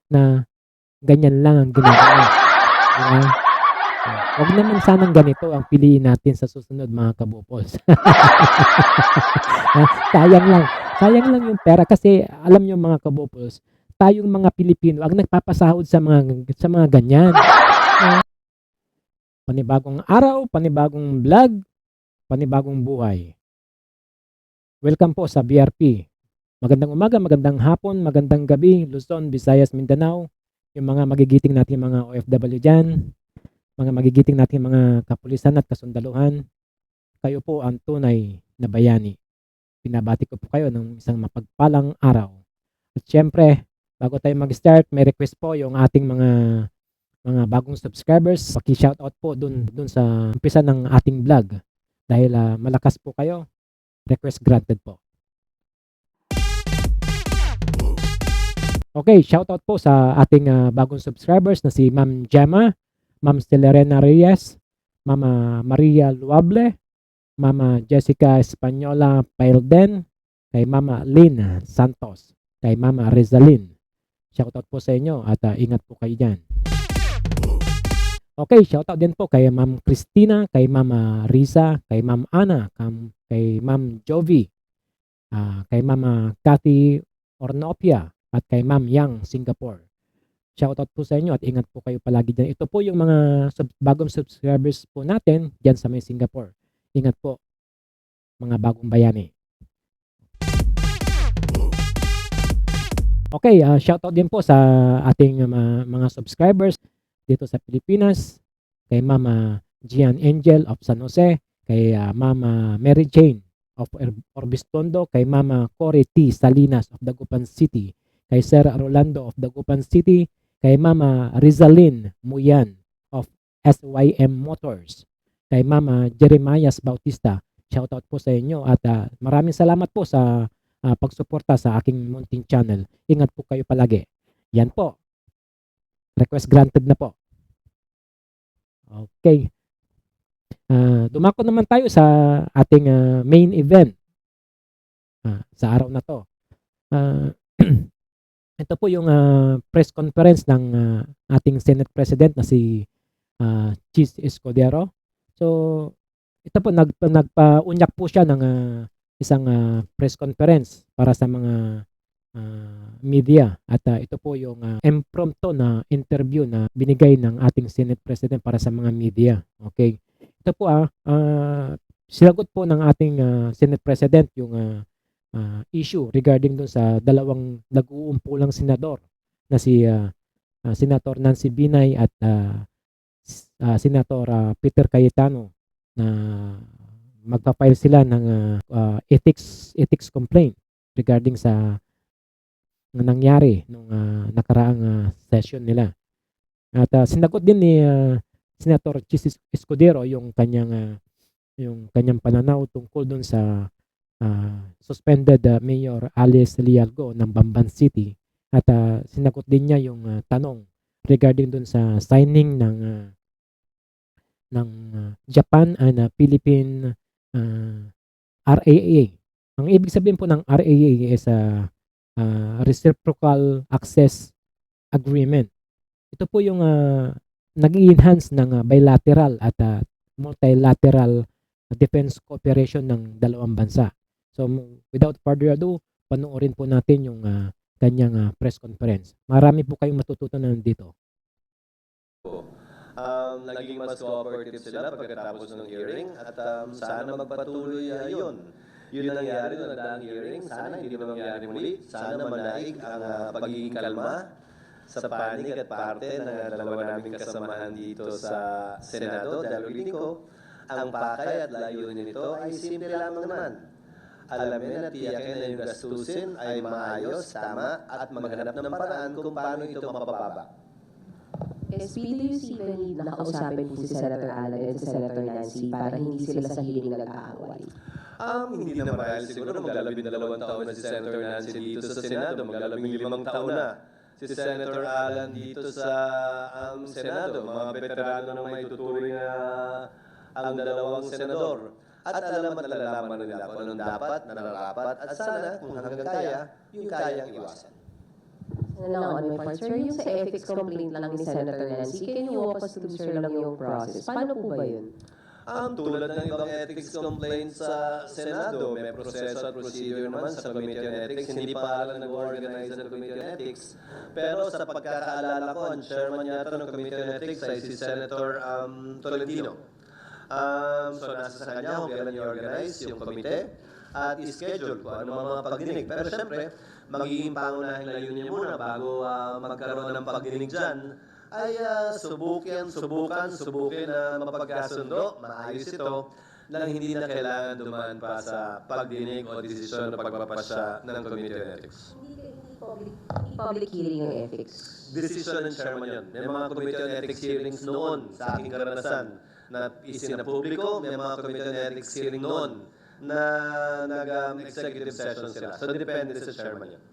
na ganyan lang ang ginagawa. Di ba? Wag naman sanang ganito ang piliin natin sa susunod mga kabupols. Sayang lang. Sayang lang yung pera kasi alam niyo mga kabupols, tayong mga Pilipino ang nagpapasahod sa mga ganyan. Panibagong araw, panibagong vlog, panibagong buhay. Welcome po sa BRP. Magandang umaga, magandang hapon, magandang gabi, Luzon, Visayas, Mindanao, yung mga magigiting natin mga OFW dyan, mga magigiting natin mga kapulisan at kasundaluhan, kayo po ang tunay na bayani. Pinabati ko po kayo ng isang mapagpalang araw. At syempre, bago tayo mag-start, may request po yung ating mga bagong subscribers. Paki-shoutout po dun sa umpisa ng ating vlog. Dahil malakas po kayo, request granted po. Okay, shoutout po sa ating bagong subscribers na si Ma'am Gemma, Ma'am Celerena Reyes, Mama Maria Luable, Mama Jessica Española Pailden, kay Mama Lynn Santos, kay Mama Rizalin. Shoutout po sa inyo at ingat po kayo dyan. Okay, shoutout din po kay Ma'am Christina, kay Mama Risa, kay Ma'am Ana, kay Ma'am Jovi, kay Mama Cathy Ornopia, at kay Ma'am Yang Singapore. Shoutout po sa inyo at ingat po kayo palagi dyan. Ito po yung mga bagong subscribers po natin dyan sa may Singapore. Ingat po mga bagong bayani. Okay, shoutout din po sa ating mga subscribers dito sa Pilipinas. Kay Mama Gian Angel of San Jose, kay Mama Mary Jane of Orbistondo, kay Mama Cory T. Salinas of Dagupan City, kay Sir Rolando of Dagupan City, kay Mama Rizalin Muyan of SYM Motors, kay Mama Jeremias Bautista. Shoutout po sa inyo at maraming salamat po sa pagsuporta sa aking munting channel. Ingat po kayo palagi. Yan po. Request granted na po. Okay. Dumako naman tayo sa ating main event sa araw na to. Ito po yung press conference ng ating Senate President na si Chis Escudero. So, ito po nagpa-unyak po siya ng isang press conference para sa mga media at ito po yung impromptu na interview na binigay ng ating Senate President para sa mga media. Okay. Ito po sinagot po ng ating Senate President yung issue regarding dun sa dalawang nag-uumpulang senador na si Senator Nancy Binay at Senator Peter Cayetano na magpa-file sila ng ethics complaint regarding sa nangyari nung nakaraang session nila. At sinagot din ni Senator Chis Escudero yung kanyang pananaw tungkol dun sa suspended Mayor Alice Lialgo ng Bamban City at sinagot din niya yung tanong regarding dun sa signing ng Japan and Philippine RAA. Ang ibig sabihin po ng RAA is Reciprocal Access Agreement. Ito po yung nag-i-enhance ng bilateral at multilateral defense cooperation ng dalawang bansa. So, without further ado, panoorin po natin yung kanyang press conference. Marami po kayong matututunan dito. Naging mas cooperative sila pagkatapos ng hearing at sana magpatuloy yun. Yun ang nangyari noong nagdaang hearing. Sana hindi na mangyari muli. Sana manaig ang pagiging kalma sa panig at parte ng dalawa naming kasamahan dito sa Senado. Dahil piling ko, ang pakay at layunin nito ay simple lamang naman. Alamin at tiyakin na yung gastusin ay maayos, tama, at maghanap ng paraan kung paano ito mapababa. SP, do you see the need na kausapin po si Senator Alan at si Senator Nancy para hindi sila sa hearing nag-aaway? Hindi naman dahil siguro maglalabing-2 taon na si Senator Nancy dito sa Senado, maglalabing-5 taon na si Senator Alan dito sa Senado. Mga veterano na may tuturing ang dalawang senador. At alam at lalaman nila kung anong dapat, nararapat, at sana kung hanggang kaya, yung kayang iwasan. Ano lang on my part, sir, yung sa ethics complaint lang ni Senator Nancy, can you walk us through, sir, lang yung process? Paano po ba yun? Tulad ng ibang ethics complaints sa Senado, may proseso at procedure naman sa Committee on Ethics. Hindi pa lang nag-organize ng Committee on Ethics. Pero sa pagkakaalala ko, ang chairman yata ng Committee on Ethics ay si Senator Tolentino. So nasa sa kanya kung kailan i-organize yung komite at i-schedule ko ano mga pagdinig. Pero syempre, magiging pangunahing layunin muna bago magkaroon ng pagdinig dyan ay subukin na mapagkasundo, maayos ito, nang hindi na kailangan dumaan pa sa pagdinig o desisyon o pagpapasya ng Committee on Ethics. Public hearing yung ethics. Decision ng chairman yun. May mga Committee on Ethics hearings noon sa aking karanasan na isinapubliko, may mga Committee on Ethics hearing noon na nag-executive session sila. So depende sa chairman yun.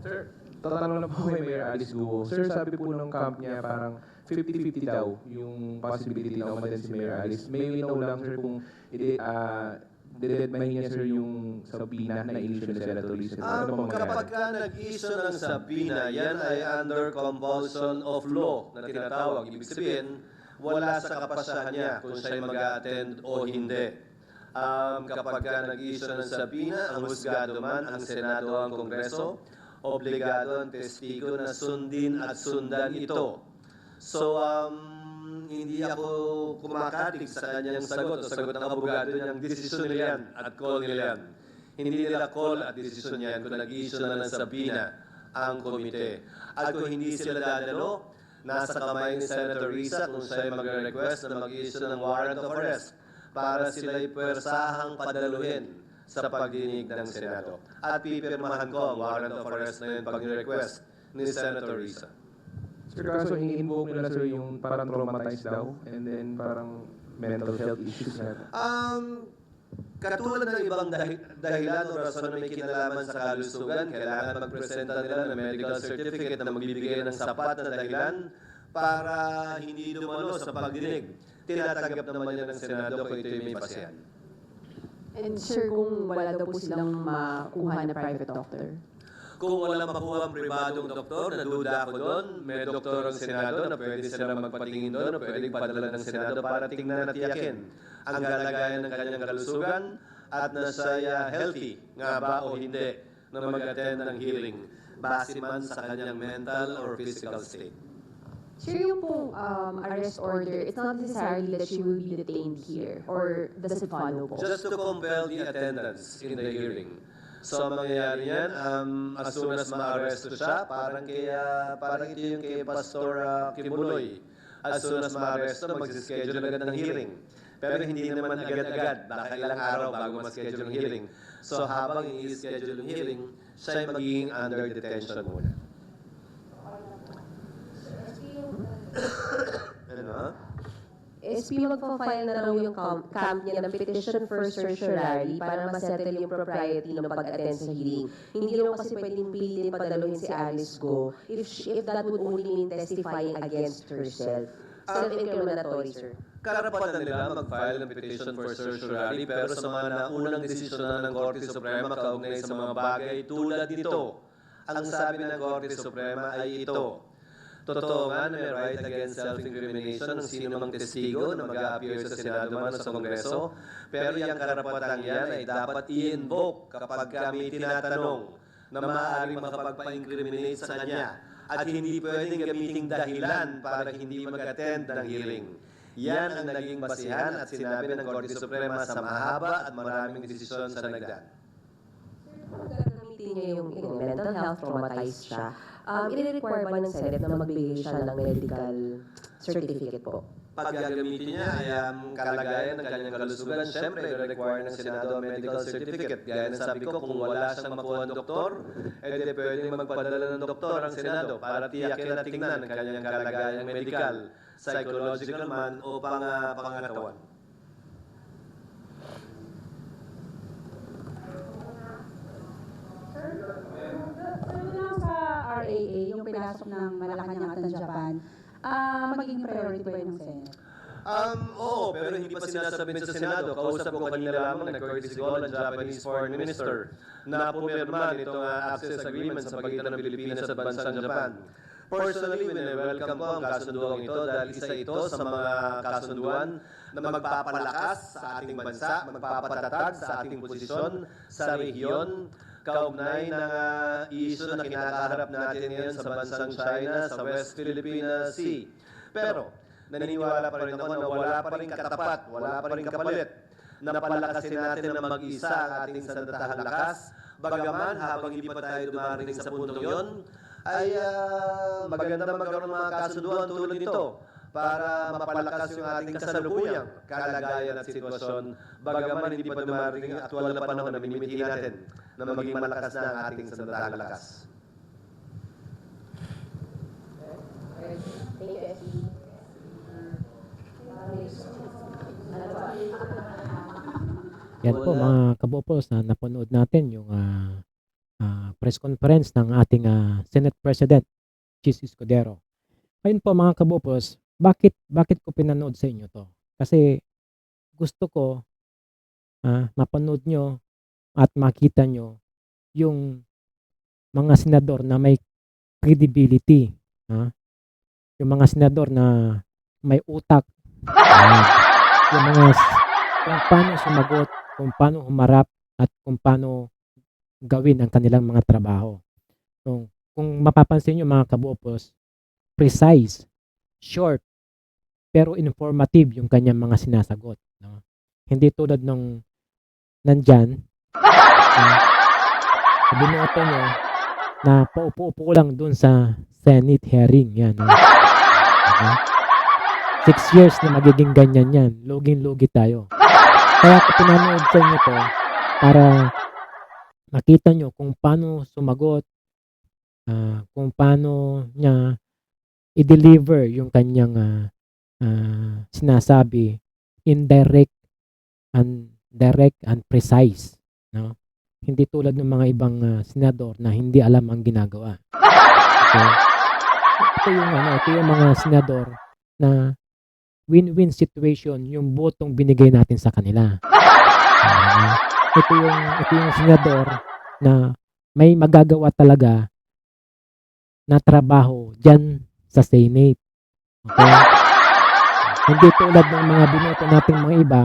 Sir, tatanong na po kay Mayor Alice Guo. Sir, sabi po ng camp niya parang 50-50 daw yung possibility na umadan si Mayor Alice. May we know lang, sir, kung didedmahin niya, sir, yung sabina na issue ni Senator Lisa. Ano pa mangyayari? Kapag ka nag-issue ng sabina, yan ay under compulsion of law na tinatawag. Ibig sabihin, wala sa kapasahan niya kung siya'y mag-attend o hindi. Kapag ka nag-issue ng sabina, ang husgado man, ang Senado, ang Kongreso, obligado ang testigo na sundin at sundan ito. So, hindi ako kumakatig sa kanyang sagot o sagot ng abogado niyang desisyon nila yan at call nila yan. Hindi nila call at desisyon yan kung nag-issue na ng sabina ang komite. At kung hindi sila dadalo, nasa kamay ni Senator Risa kung siya'y mag-request na mag-issue ng warrant of arrest para sila'y pwersahang padaluhin sa pagdinig ng Senado. At pipirmahan ko ang warrant of arrest na yun pag-request ni Senator Risa. Sir, kaso ini-invoke nila, sir, yung parang traumatized daw and then parang mental health issues na. Katulad ng ibang dahilan o rason na may kinalaman sa kalusugan, kailangan magpresenta nila ng medical certificate na magbibigay ng sapat na dahilan para hindi dumalo sa pagdinig. Tinatanggap naman yan ng Senado kung ito'y may basehan. And sir, kung wala daw po silang makuha na private doctor? Kung walang makuha ang pribadong doktor, naduda ako doon, may doktor ang Senado na pwede silang magpatingin doon o pwede padala ng Senado para tingnan at tiyakin ang kalagayan ng kanyang kalusugan at na siya healthy nga ba o hindi na mag-attend ng hearing base man sa kanyang mental or physical state. Sir, yung pong arrest order, it's not necessarily that she will be detained here, or does it follow po? Just to compel the attendance in the hearing. So, ang mangyayari yan, as soon as ma-arresto siya, parang ito yung kay Pastor Kibuloy. As soon as ma-arresto, mag-schedule agad ng hearing. Pero hindi naman agad-agad, baka ilang araw bago ma-schedule ng hearing. So, habang i-schedule ng hearing, siya ay magiging under detention muna. Ano? SP, magpa-file na raw yung camp niya ng petition for certiorari para masettle yung propriety ng pag-attend sa hearing. Hindi raw kasi pwedeng pilitin padaluhin si Alice Go if that would only mean testifying against herself. Self-incriminatory, sir. Karapatan nila mag-file ng petition for certiorari pero sa mga naunang desisyon na ng Korte Suprema kaugnay sa mga bagay tulad nito. Ang sabi ng Korte Suprema ay ito. Totoo nga na may right against self-incrimination ng sino mang testigo na mag-a-appear sa Senado man o sa Kongreso, pero yung karapatang yan ay dapat i-invoke kapag kami tinatanong na maaaring makapagpa-incriminate sa kanya at hindi pwedeng gamiting dahilan para hindi mag-attend ng hearing. Yan ang naging basihan at sinabi ng Korte Suprema sa mahaba at maraming desisyon sa nagdaan. Gagamitin niya yung mental health, traumatized siya. I-require ba ng Senate na magbigay siya ng medical certificate po? Pag gagamitin niya ay kalagayan ng kanyang kalusugan, syempre i-require ng Senado ang medical certificate. Gaya ng sabi ko, kung wala siyang makuha ng doktor, edi pwedeng magpadala ng doktor ang Senado para tiyakin at tingnan ang kanyang kalagayang medical, psychological man o pangangatawan. Sa RAA, yung pinasok ng Malacanang at ng Japan, magiging priority ba yun ng Senate? Oo, pero hindi pa sinasubmit sa Senado. Kausap ko kanina lamang na Curtis Golan, Japanese Foreign Minister, na pumirma nitong access agreement sa pagitan ng Pilipinas at bansang Japan. Personally, welcome ko ang kasunduan ito dahil isa ito sa mga kasunduan na magpapalakas sa ating bansa, magpapatatag sa ating posisyon sa rehiyon, kaugnay ng issue na kinakaharap natin ngayon sa bansang China, sa West Philippine Sea. Pero, naniniwala pa rin ako na wala pa rin katapat, wala pa rin kapalit na palakasin natin na mag-isa ang ating sandatahang lakas. Bagaman, habang hindi pa tayo dumarating sa puntong yon, ay maganda magkaroon ng mga kasunduan tulad nito para mapalakas yung ating kasalukuyang kalagayan at sitwasyon. Bagaman, hindi pa dumarating at aktual na panahon na minimithi natin na maging malakas na ang ating sandatahang lakas. Thank you, SB. Yan po mga kabopos na napanood natin yung press conference ng ating Senate President, Chis Escudero. Ngayon po mga kabopos, bakit ko pinanood sa inyo to? Kasi gusto ko mapanood nyo at makita nyo yung mga senador na may credibility. Yung mga senador na may utak. Yung mga kung paano sumagot, kung paano humarap at kung paano gawin ang kanilang mga trabaho. So, kung mapapansin nyo mga kabopos, precise, short, pero informative yung kanyang mga sinasagot. No? Hindi tulad nung nandyan, binuoto nyo na paupo-upo lang dun sa Senate hearing. Yan. 6 years na magiging ganyan yan. Luging-lugi tayo. Kaya ko pinanood sa inyo to para makita nyo kung paano sumagot, kung paano niya i-deliver yung kanyang sinasabi in direct and precise. No? Hindi tulad ng mga ibang senador na hindi alam ang ginagawa. Okay? Ito yung mga senador na win-win situation yung botong binigay natin sa kanila. Ito yung senador na may magagawa talaga na trabaho dyan sa Senate. Okay? Hindi tulad ng mga binoto nating mga iba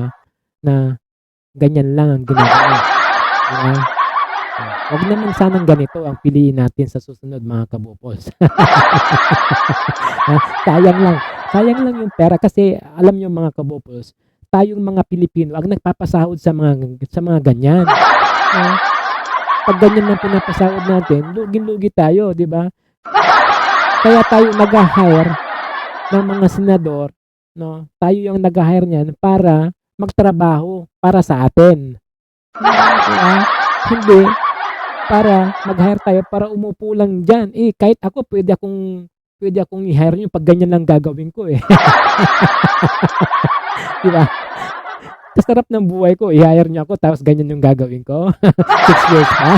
na ganyan lang ang ginagawa. Diba? Huwag naman sanang ganito ang piliin natin sa susunod mga kabupos. Sayang lang yung pera kasi alam nyo mga kabupos, tayong mga Pilipino ang nagpapasahod sa mga ganyan. Pag ganyan lang pinapasahod natin, lugin-lugi tayo, di ba? Kaya tayo nag-hire ng mga senador, no? Tayo yung nag-hire niyan para magtrabaho para sa atin. Diba? Hindi para mag-hire tayo para umupo lang diyan. Kahit ako pwede akong i-hire niyo pag ganyan lang gagawin ko eh. Di ba? Kasarap ng buhay ko, i-hire niyo ako tapos ganyan yung gagawin ko. 6 years pa.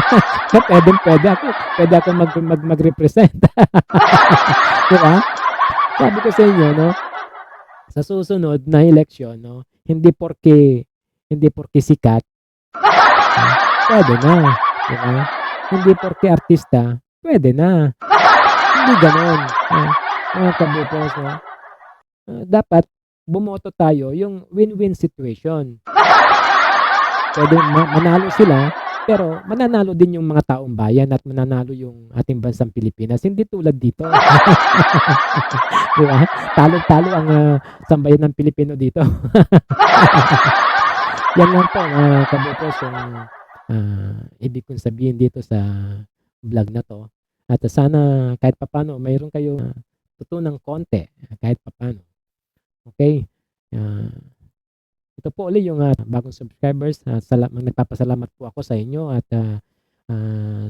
Pwede ako mag-represent. Di ba? Sabi ko sa inyo, no? Sa susunod na eleksyon, no? Hindi porke sikat, pwede na. Di ba? Hindi porke artista, pwede na. Hindi ganon. Mga kabupos, no? Dapat bumoto tayo yung win-win situation. Pwede manalo sila, pero mananalo din yung mga taong bayan at mananalo yung ating bansang Pilipinas. Hindi tulad dito. Di ba? Talo-talo ang sambayan ng Pilipino dito. Yan lang po mga kabupos yung ibig kong sabihin dito sa vlog na to. At sana kahit papano mayroon kayo tutunang konti kahit papano. Okay? Ito po ulit yung bagong subscribers. Nagpapasalamat po ako sa inyo at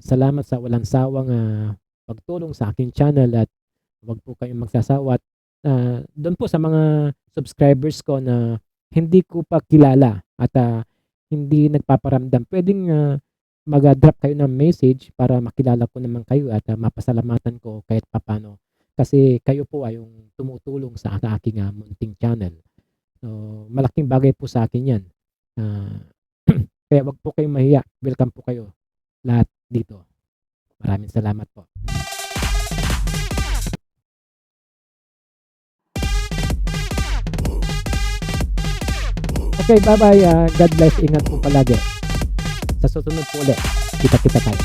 salamat sa walang sawang pagtulong sa aking channel at huwag po kayong magsasawa. Doon po sa mga subscribers ko na hindi ko pa kilala at hindi nagpaparamdam, pwedeng mag-drop kayo ng message para makilala ko naman kayo at mapasalamatan ko kahit papano. Kasi kayo po ay yung tumutulong sa aking munting channel. So, malaking bagay po sa akin 'yan. Kaya wag po kayong mahiya. Welcome po kayo lahat dito. Maraming salamat po. Okay, bye-bye. God bless. Ingat po palagi. Sa susunod po ulit. Kita-kita tayo.